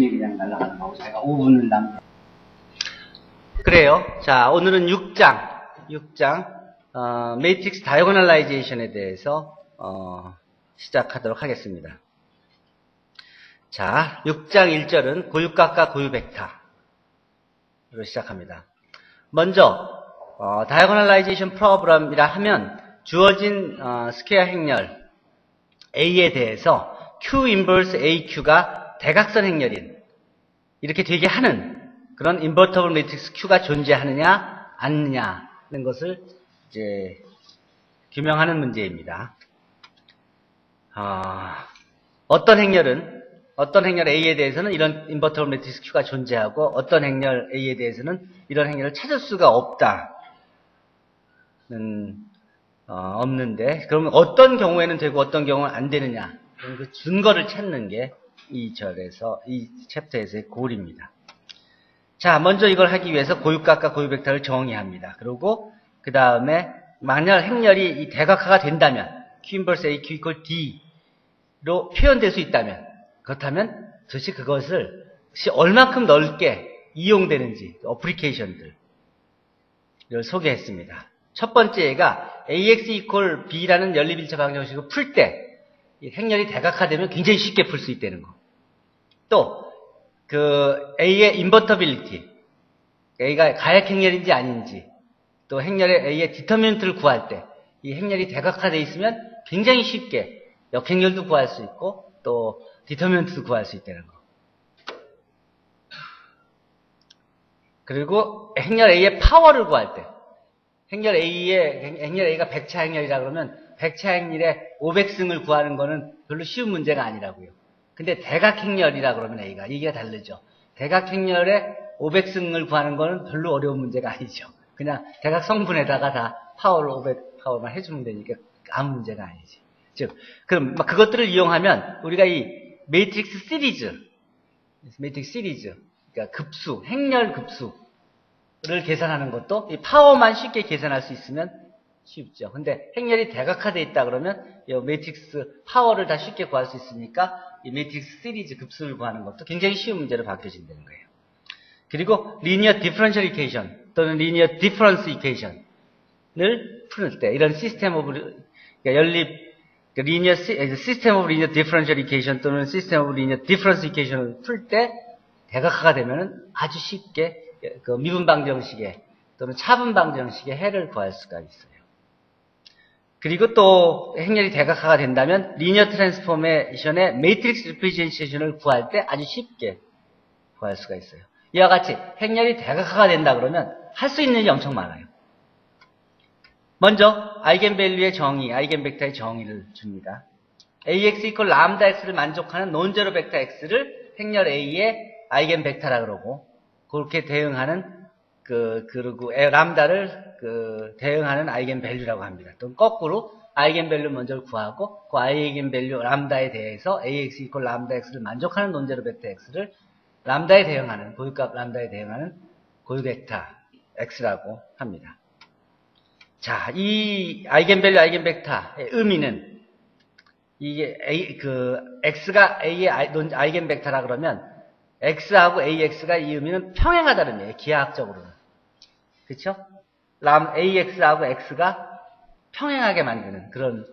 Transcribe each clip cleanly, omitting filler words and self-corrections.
그냥 날아가는 거고 제가 5분을 남겨. 그래요. 자, 오늘은 6장 매트릭스 다이고널라이제이션에 대해서 시작하도록 하겠습니다. 자, 6장 1절은 고유각과 고유벡터로 시작합니다. 먼저 다이고널라이제이션 프로브럼이라 하면 주어진 스퀘어 행렬 A에 대해서 Q 인버스 AQ가 대각선 행렬인 이렇게 되게 하는 그런 인버터블 매트릭스 Q가 존재하느냐 않느냐는 것을 이제 규명하는 문제입니다. 어떤 행렬 A에 대해서는 이런 인버터블 매트릭스 Q가 존재하고 어떤 행렬 A에 대해서는 이런 행렬을 찾을 수가 없다는 없는데 그러면 어떤 경우에는 되고 어떤 경우는 안 되느냐 그 증거를 찾는 게 이 챕터에서의 골입니다. 자, 먼저 이걸 하기 위해서 고유각과 고유벡터를 정의합니다. 그리고 그 다음에 만약 행렬이 이 대각화가 된다면 Q 인버스 AQ 이퀄 D로 표현될 수 있다면 그렇다면 도대체 그것을 얼만큼 넓게 이용되는지 어플리케이션들을 소개했습니다. 첫 번째가 AX 이퀄 B라는 연립일체 방정식을 풀 때 행렬이 대각화되면 굉장히 쉽게 풀 수 있다는 거. 또 그 A의 인버터빌리티, A가 가역 행렬인지 아닌지, 또 행렬의 A의 디터미넌트를 구할 때 이 행렬이 대각화되어 있으면 굉장히 쉽게 역행렬도 구할 수 있고 또 디터미넌트도 구할 수 있다는 거. 그리고 행렬 A의 파워를 구할 때 행렬 A가 백차 행렬이라 그러면 백차 행렬의 500승을 구하는 거는 별로 쉬운 문제가 아니라고요. 근데 대각 행렬이라 그러면 얘기가 다르죠. 대각 행렬의 500승을 구하는 거는 별로 어려운 문제가 아니죠. 그냥 대각 성분에다가 다 파워를 500파워만 해주면 되니까 아무 문제가 아니지. 즉, 그럼 그것들을 이용하면 우리가 이 매트릭스 시리즈, 그러니까 급수, 행렬 급수를 계산하는 것도 이 파워만 쉽게 계산할 수 있으면 쉽죠. 근데 행렬이 대각화되어 있다 그러면 이 매트릭스 파워를 다 쉽게 구할 수 있으니까 이 매트릭스 시리즈 급수를 구하는 것도 굉장히 쉬운 문제로 바뀌어진다는 거예요. 그리고 리니어 디퍼런셜 이퀘이션 또는 리니어 디퍼런스 이퀘이션을 풀 때 이런 시스템 오브 리니어 시스템 오브 리니어 디퍼런셜 이퀘이션 또는 시스템 오브 리니어 디퍼런스 이퀘이션을 풀 때 대각화가 되면은 아주 쉽게 그 미분 방정식의 또는 차분 방정식의 해를 구할 수가 있어요. 그리고 또 행렬이 대각화가 된다면 리니어 트랜스포메이션의 매트릭스 리프레젠테이션을 구할 때 아주 쉽게 구할 수가 있어요. 이와 같이 행렬이 대각화가 된다 그러면 할 수 있는 일이 엄청 많아요. 먼저 아이겐밸류의 정의, 아이겐벡터의 정의를 줍니다. AX 이퀄 람다 X를 만족하는 논제로 벡터 X를 행렬 A의 아이겐벡터라 그러고 그렇게 대응하는 그리고 람다를 대응하는 아이겐밸류라고 합니다. 또 거꾸로 아이겐밸류 먼저 구하고 그 아이겐밸류 람다에 대해서 AX 이퀄 람다 X를 만족하는 논제로 벡터 X를 람다에 대응하는 고유값 람다에 대응하는 고유벡터 X라고 합니다. 자, 이 아이겐밸류 아이겐벡터의 의미는 이게 X가 A의 아이겐벡터라 그러면 X하고 AX가 이 의미는 평행하다는 의미예요. 기하학적으로는. 그쵸? AX하고 X가 평행하게 만드는 그런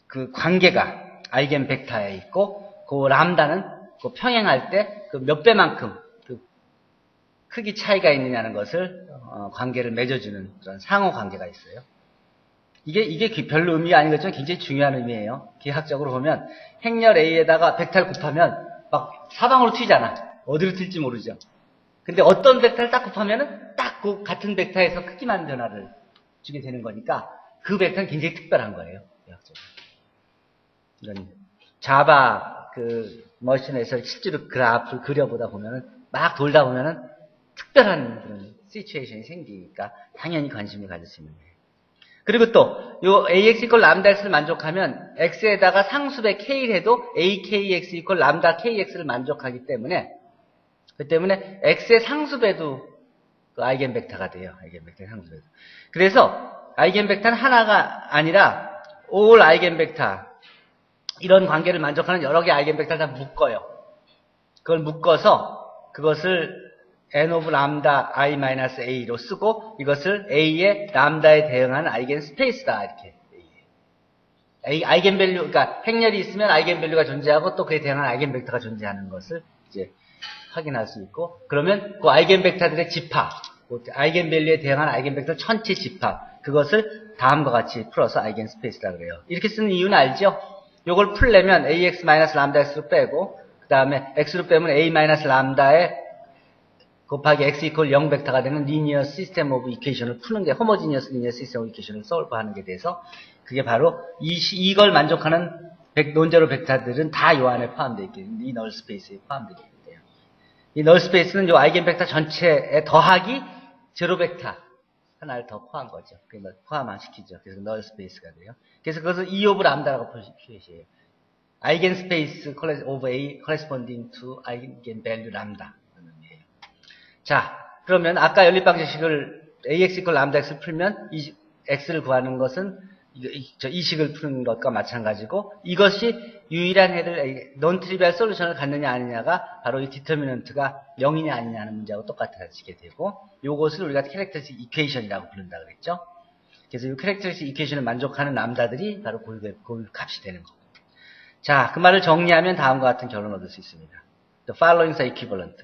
그 관계가 아이겐벡터에 있고 그 람다는 그 평행할 때 그 몇 배만큼 그 크기 차이가 있느냐는 것을 관계를 맺어주는 그런 상호 관계가 있어요. 이게 별로 의미가 아닌 것처럼 굉장히 중요한 의미예요. 기하학적으로 보면 행렬 A에다가 벡터를 곱하면 막 사방으로 튀잖아. 어디로 튈지 모르죠. 근데 어떤 벡터를 딱 곱하면은 딱 그 같은 벡터에서 크기만 변화를 주게 되는 거니까 그 벡터는 굉장히 특별한 거예요. 기하학적으로. 이런 자바 머신에서 실제로 그래프를 그려보다 보면은 막 돌다 보면은 특별한 그런 시츄에이션이 생기니까 당연히 관심을 가질 수 있는 거예요. 그리고 또, 요 AX 이퀄 람다 X를 만족하면 X에다가 상수배 K를 해도 AKX 이퀄 람다 KX를 만족하기 때문에, 그 때문에 X의 상수배도 그 아이겐벡터가 돼요. 아이겐벡터의 상수배도. 그래서 아이겐벡터는 하나가 아니라 all 아이겐벡터 이런 관계를 만족하는 여러 개의 아이겐벡터를 다 묶어요. 그걸 묶어서 그것을 n of 람다 i-a로 쓰고 이것을 a의 람다에 대응하는 아이겐 스페이스다 이렇게. 아이겐밸류, 그러니까 행렬이 있으면 아이겐밸류가 존재하고 또 그에 대응하는 아이겐벡터가 존재하는 것을 이제 확인할 수 있고, 그러면 그 아이겐벡터들의 집합, 그 아이겐밸류에 대응하는 아이겐벡터 전체 집합, 그것을 다음과 같이 풀어서 아이겐스페이스라고 그래요. 이렇게 쓰는 이유는 알죠? 요걸 풀려면 ax-람다x로 빼고, 그 다음에 x로 빼면 a-람다에 곱하기 x 이퀄 0 벡터가 되는 리니어 시스템 오브 이퀘이션을 푸는 게, 호모지니어스 리니어 시스템 오브 이퀘이션을 솔브하는 게 돼서, 그게 바로 이걸 만족하는 논제로 벡터들은 다 요 안에 포함되어 있게 됩니다. 이 널 스페이스에 포함되어 있는데요. 이 널 스페이스는 요 아이겐 벡터 전체에 더하기 제로 벡터 하나를 더 포함한 거죠. 그러니까 포함시키죠. 그래서 널 스페이스가 돼요. 그래서 그것을 E 오브 람다라고 표시해요. 아이겐 스페이스 오브 A corresponding to 아이겐 밸류 람다. 자, 그러면 아까 연립방정식을 AX 이퀄 람다 X를 풀면 이 X를 구하는 것은 이 식을 푸는 것과 마찬가지고, 이것이 유일한 해를 논 트리비얼 솔루션을 갖느냐 아니냐가 바로 이 디터미넌트가 0이냐 아니냐 하는 문제하고 똑같아지게 되고, 요것을 우리가 캐릭터리스틱 이퀘이션이라고 부른다 그랬죠. 그래서 이 캐릭터리스틱 이퀘이션을 만족하는 람다들이 바로 그 값이 되는 겁니다. 자, 그 말을 정리하면 다음과 같은 결론을 얻을 수 있습니다. The following is equivalent.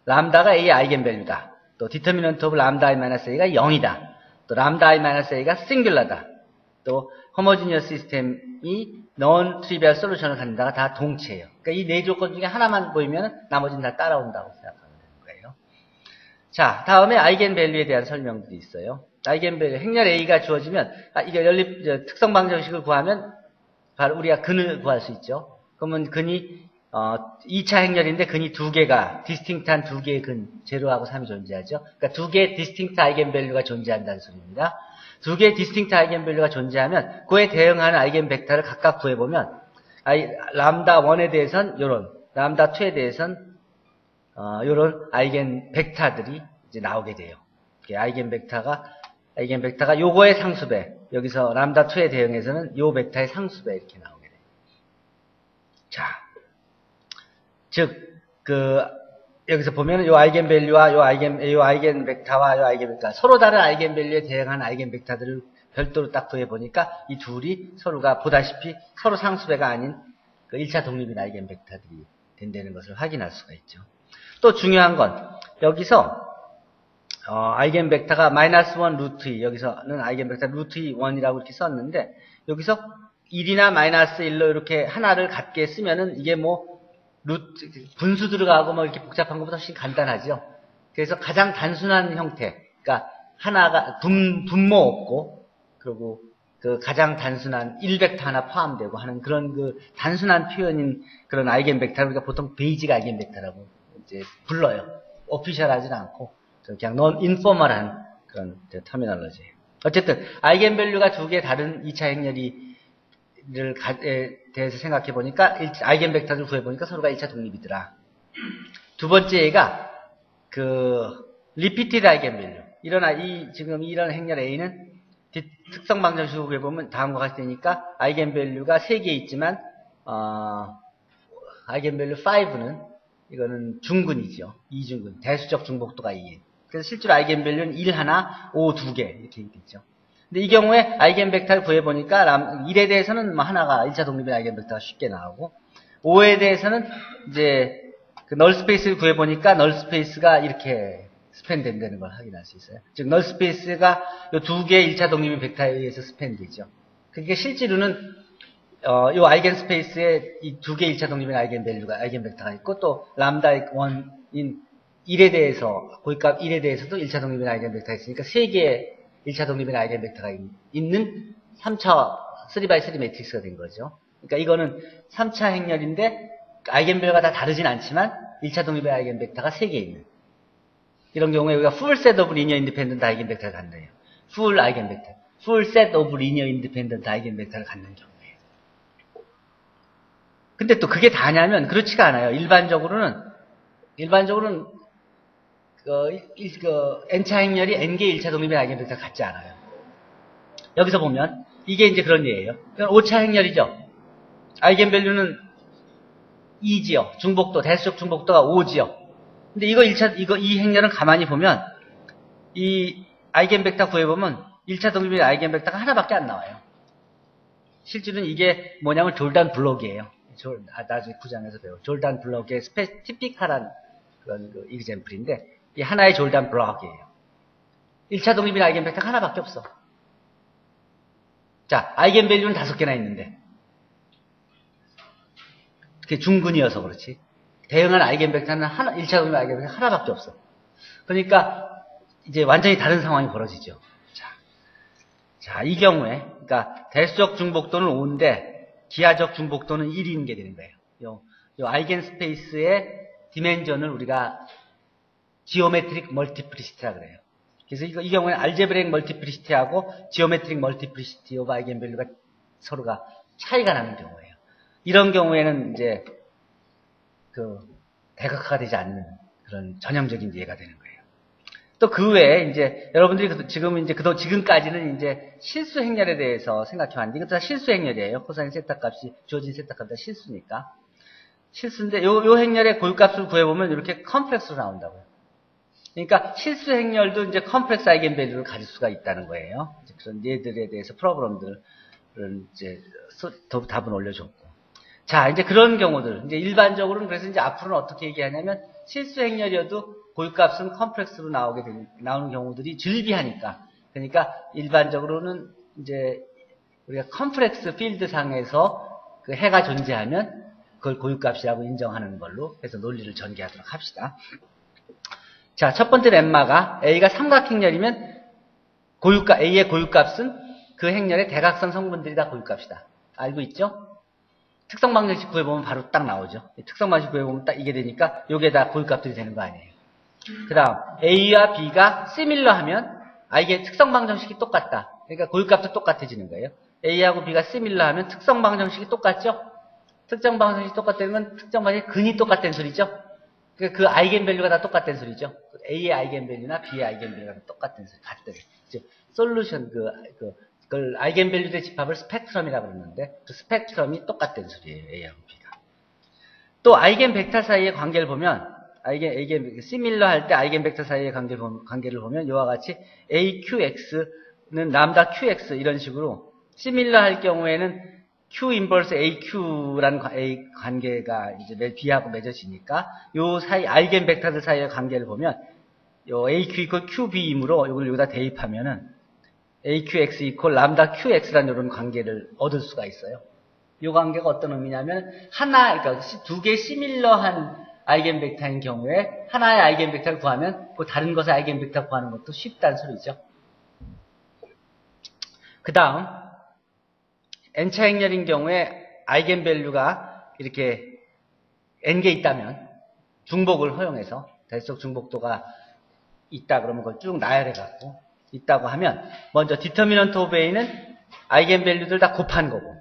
람다가 A의 아이겐밸류다. 또 디터미넌트 오브 람다 i-a가 0이다. 또 람다 i-a가 싱귤러다. 또 호모지니어스 시스템이 non trivial 솔루션을 갖는다가 다 동체예요. 그러니까 이 네 조건 중에 하나만 보이면 나머지는 다 따라온다고 생각하면 되는 거예요. 자, 다음에 아이겐밸류에 대한 설명들이 있어요. 아이겐밸류, 행렬 A가 주어지면, 이게 특성 방정식을 구하면 바로 우리가 근을 구할 수 있죠. 그러면 근이 2차 행렬인데 근이 두 개가 디스팅트한 두 개의 근, 제로하고 3이 존재하죠. 그러니까 두 개의 디스팅트 아이겐밸류가 존재한다는 소리입니다. 두 개의 디스팅트 아이겐밸류가 존재하면 그에 대응하는 아이겐벡터를 각각 구해보면 람다 1에 대해선 요런, 람다 2에 대해선 요런 아이겐벡터들이 이제 나오게 돼요. 아이겐벡터가 요거의 상수배, 여기서 람다 2에 대응해서는 요 벡터의 상수배 이렇게 나오게 돼요. 자, 즉 여기서 보면은 요 아이겐밸류와 요 아이겐벡터와 요 아이겐벡터 서로 다른 아이겐밸류에 대응하는 아이겐벡터들을 별도로 딱 구해보니까 이 둘이 서로가 보다시피 서로 상수배가 아닌 그 1차 독립인 아이겐벡터들이 된다는 것을 확인할 수가 있죠. 또 중요한 건 여기서 아이겐벡터가 -1 루트 2, 여기서는 아이겐벡터 루트 2 1이라고 이렇게 썼는데, 여기서 1이나 -1로 이렇게 하나를 같게 쓰면은 이게 분수 들어가고 이렇게 복잡한 것보다 훨씬 간단하죠. 그래서 가장 단순한 형태, 그러니까 하나가 분모 없고, 그리고 그 가장 단순한 1벡터 하나 포함되고 하는 그런 단순한 표현인 그런 아이겐벡터를 우리가 보통 베이직 아이겐벡터라고 이제 불러요. 오피셜하지는 않고 그냥 non informal한 그런 터미널로지예요. 어쨌든 아이겐밸류가 두 개 다른 2차 행렬이 대해서 생각해 보니까 아이겐벡터를 구해 보니까 서로가 1차 독립이더라. 두 번째 얘가 리피티드 아이겐밸류. 지금 이런 행렬 A는 특성 방정식으로 구해 보면 다음과 같이 되니까 아이겐밸류가 3개 있지만 아이겐밸류 5는 이거는 중근이죠. 이중근. 대수적 중복도가 2예요. 그래서 실제로 아이겐밸류는 1 하나, 5 2개 이렇게 있겠죠. 근데 이 경우에 아이겐벡터를 구해보니까 1에 대해서는 하나가 1차 독립의 아이겐벡터가 쉽게 나오고, 5에 대해서는 이제 널 스페이스를 구해보니까 널 스페이스가 이렇게 스팬 된다는 걸 확인할 수 있어요. 즉 널 스페이스가 이 두 개의 1차 독립의 벡터에 의해서 스팬 되죠. 그러니까 실제로는 이 아이겐 스페이스에 이 두 개의 1차 독립의 아이겐벡터가 있고, 또 람다 1인 1에 대해서, 고위값 1에 대해서도 1차 독립의 아이겐벡터가 있으니까 3개의 1차 독립의 아이겐벡터가 있는 3차 3x3 매트릭스가 된 거죠. 그러니까 이거는 3차 행렬인데 아이겐밸류가 다 다르진 않지만 1차 독립의 아이겐벡터가 3개 있는, 이런 경우에 우리가 full set of linear independent 아이겐벡터를 갖는 거예요. full set of linear independent 아이겐벡터를 갖는 경우에요. 근데 또 그게 다냐면 그렇지가 않아요. 일반적으로는 n차 행렬이 n개의 1차 독립의 아이겐벡터가 같지 않아요. 여기서 보면 이게 이제 그런 예예요. 이건 5차 행렬이죠. 아이겐밸류는 2지요. 중복도, 대수적 중복도가 5지요. 근데 이 행렬은 가만히 보면, 이 아이겐벡터 구해보면 1차 독립의 아이겐벡터가 하나밖에 안 나와요. 실질은 이게 뭐냐면 졸단 블록이에요. 나중에 9장에서 배워. 졸단 블록의 티피컬한 그런 이그젬플인데, 이 하나의 졸단 블록이에요. 1차 독립의 아이겐벡터가 하나밖에 없어. 자, 아이겐밸류는 5개나 있는데, 그게 중근이어서 그렇지. 대응한 아이겐벡터는 1차 독립의 아이겐벡터가 하나밖에 없어. 그러니까, 이제 완전히 다른 상황이 벌어지죠. 자, 이 경우에, 그러니까, 대수적 중복도는 5인데, 기하적 중복도는 1인 게 되는 거예요. 요 아이겐 스페이스의 디멘전을 우리가 지오메트릭 멀티플리시티라 그래요. 그래서 이 경우에는 알제브레익 멀티플리시티하고 지오메트릭 멀티플리시티 오브 아이겐밸류가 서로가 차이가 나는 경우예요. 이런 경우에는 이제 대각화가 되지 않는 그런 전형적인 예가 되는 거예요. 또 그 외에 이제 여러분들이 지금까지는 이제 실수 행렬에 대해서 생각해 왔는데 이것도 다 실수 행렬이에요. 코사인 세타 값이 주어진 세타 값이 다 실수니까. 실수인데 요 행렬의 고유값을 구해보면 이렇게 컴플렉스로 나온다고요. 그러니까 실수 행렬도 이제 컴플렉스 아이겐밸류를 가질 수가 있다는 거예요. 그런 예들에 대해서 프로그램들은 이제 답은 올려줬고. 자, 이제 그런 경우들. 이제 일반적으로는 그래서 이제 앞으로는 어떻게 얘기하냐면 실수 행렬이어도 고유값은 컴플렉스로 나오는 경우들이 즐비하니까. 그러니까 일반적으로는 이제 우리가 컴플렉스 필드 상에서 그 해가 존재하면 그걸 고유값이라고 인정하는 걸로 해서 논리를 전개하도록 합시다. 자, 첫 번째 렘마가 A가 삼각행렬이면 A의 고유값은 그 행렬의 대각선 성분들이 다 고유값이다. 알고 있죠? 특성 방정식 구해보면 바로 딱 나오죠. 특성 방정식 구해보면 딱 이게 되니까 요게 다 고유값들이 되는 거 아니에요. 그 다음 A와 B가 시밀러 하면 이게 특성 방정식이 똑같다. 그러니까 고유값도 똑같아지는 거예요. A하고 B가 시밀러 하면 특성 방정식이 똑같죠? 특정 방정식이 똑같다면 특정 방정식의 근이 똑같다는 소리죠? 그 아이겐밸류가 다 똑같다는 소리죠? A의 아이겐밸류나 B의 아이겐밸류가 다 똑같다는 소리, 같은. 솔루션, 그걸 아이겐밸류의 집합을 스펙트럼이라고 그러는데, 그 스펙트럼이 똑같다는 소리예요, A하고 B가. 또 아이겐벡터 사이의 관계를 보면, 시밀러 할 때 아이겐벡터 사이의 관계를 보면, 이와 같이 AQX는 람다 QX 이런 식으로, 시밀러 할 경우에는 Q 인버스 AQ라는 관계가 이제 B하고 맺어지니까, 요 사이, 아이겐벡터들 사이의 관계를 보면, 요 AQ 이퀄 QB이므로 이걸 여기다 대입하면은, AQX 이퀄 람다 QX라는 이런 관계를 얻을 수가 있어요. 이 관계가 어떤 의미냐면, 그러니까 두 개 시밀러한 아이겐벡터인 경우에 하나의 아이겐벡터를 구하면 그 다른 것의 아이겐벡터 구하는 것도 쉽다는 소리죠. 그 다음 n차 행렬인 경우에 아이겐밸류가 이렇게 n개 있다면 중복을 허용해서 대수적 중복도가 있다 그러면 그걸 쭉 나열해 갖고 있다고 하면 먼저 디터미넌트 오브 A는 아이겐밸류들 다 곱한 거고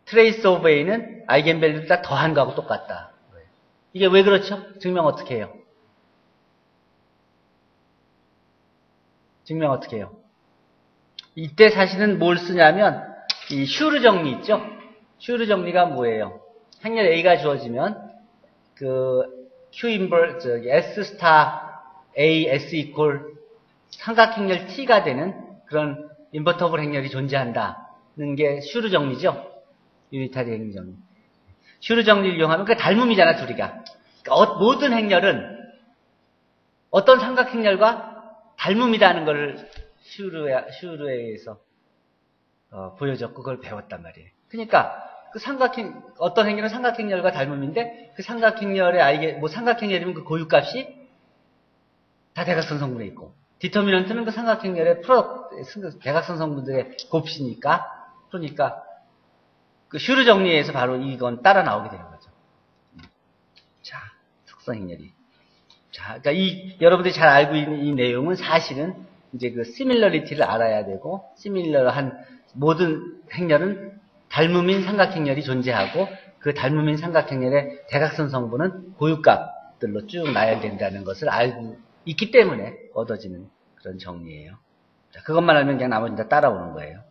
트레이스 오브 A는 아이겐밸류들 다 더한 거하고 똑같다. 이게 왜 그렇죠? 증명 어떻게 해요? 증명 어떻게 해요? 이때 사실은 뭘 쓰냐면 이 슈르 정리 있죠? 슈르 정리가 뭐예요? 행렬 A가 주어지면 그 Q 인버스 S 스타 A S 이퀄 삼각행렬 T가 되는 그런 인버터블 행렬이 존재한다는 게 슈르 정리죠? 유니타리 행렬 정리. 슈르 정리를 이용하면 그게 닮음이잖아, 둘이가. 그러니까 모든 행렬은 어떤 삼각행렬과 닮음이라는 걸 슈르에서 보여줬고 그걸 배웠단 말이에요. 그러니까 그 어떤 행렬은 삼각행렬과 닮음인데 그 삼각행렬의 삼각행렬이면 그 고유값이 다 대각선 성분에 있고 디터미넌트는 그 삼각행렬의 대각선 성분들의 곱이니까 그러니까 그 슈르 정리에서 바로 이건 따라 나오게 되는 거죠. 자, 특성 행렬이. 자, 그러니까 여러분들이 잘 알고 있는 이 내용은 사실은 이제 그 시밀러리티를 알아야 되고 시밀러한 모든 행렬은 닮음인 삼각행렬이 존재하고 그 닮음인 삼각행렬의 대각선 성분은 고유값들로 쭉 나열된다는 것을 알고 있기 때문에 얻어지는 그런 정리예요. 자, 그것만 알면 그냥 나머지는 다 따라오는 거예요.